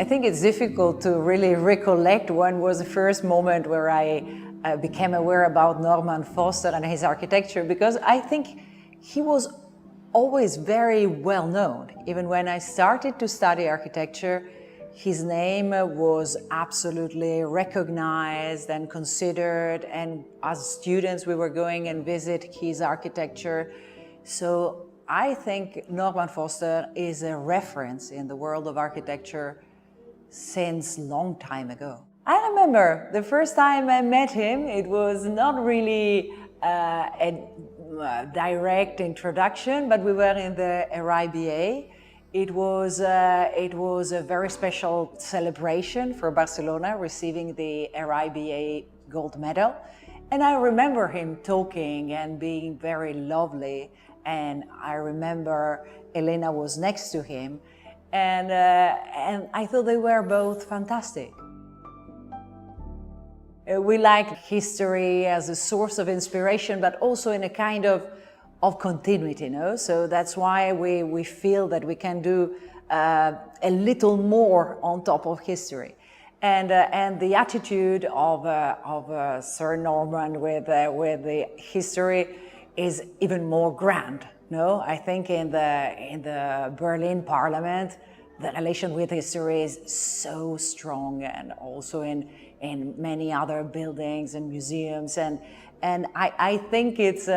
I think it's difficult to really recollect when was the first moment where I became aware about Norman Foster and his architecture, because I think he was always very well known. Even when I started to study architecture, his name was absolutely recognized and considered, and as students we were going and visit his architecture. So I think Norman Foster is a reference in the world of architecture since long time ago. I remember the first time I met him, it was not really a direct introduction, but we were in the RIBA. It was a very special celebration for Barcelona, receiving the RIBA gold medal. And I remember him talking and being very lovely. And I remember Elena was next to him. And I thought they were both fantastic. We like history as a source of inspiration, but also in a kind of continuity, So that's why we feel that we can do a little more on top of history. And the attitude of Sir Norman with the history is even more grand. I think in the Berlin Parliament, the relation with history is so strong, and also in many other buildings and museums. And I think it's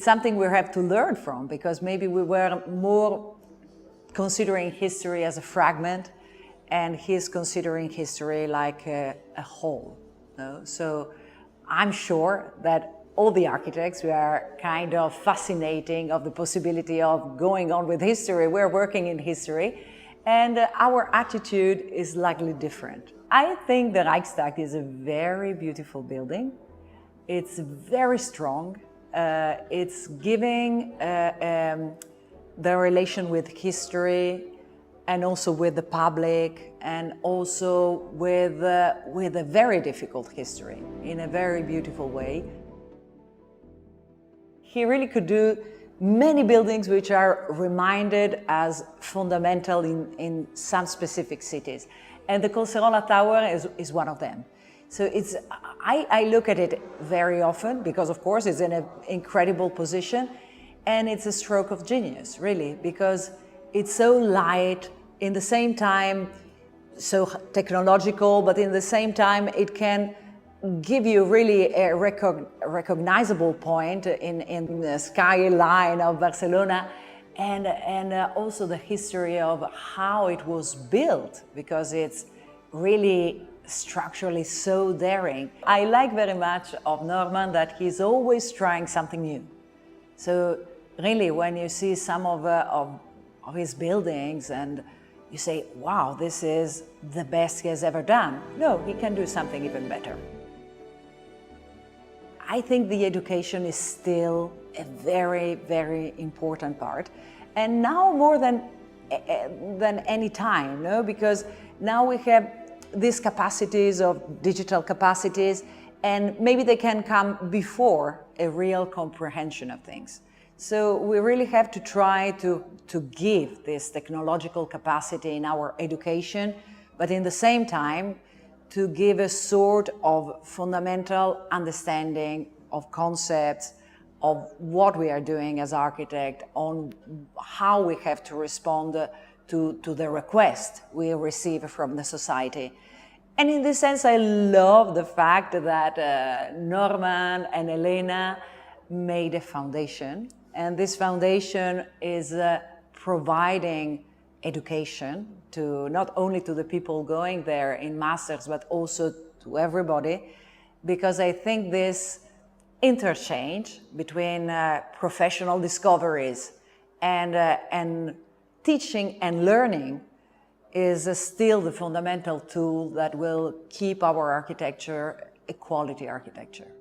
something we have to learn from, because maybe we were more considering history as a fragment, and he's considering history like a whole. So I'm sure that all the architects, we are kind of fascinating of the possibility of going on with history. We're working in history, and our attitude is likely different. I think the Reichstag is a very beautiful building. It's very strong. It's giving the relation with history, and also with the public, and also with a very difficult history in a very beautiful way. He really could do many buildings which are reminded as fundamental in some specific cities. And the Collserola Tower is one of them. So I look at it very often, because of course it's in an incredible position, and it's a stroke of genius, really, because it's so light, in the same time so technological, but in the same time it can give you really a recognizable point in the skyline of Barcelona, and also the history of how it was built, because it's really structurally so daring. I like very much of Norman that he's always trying something new. So really, when you see some of his buildings and you say, wow, this is the best he has ever done. No, he can do something even better. I think the education is still a very, very important part, and now more than any time, because now we have these capacities of digital capacities, and maybe they can come before a real comprehension of things. So we really have to try to give this technological capacity in our education, but in the same time to give a sort of fundamental understanding of concepts, of what we are doing as architects, on how we have to respond to the request we receive from the society. And in this sense, I love the fact that Norman and Elena made a foundation, and this foundation is providing education to not only to the people going there in masters, but also to everybody, because I think this interchange between professional discoveries and teaching and learning is still the fundamental tool that will keep our architecture a quality architecture.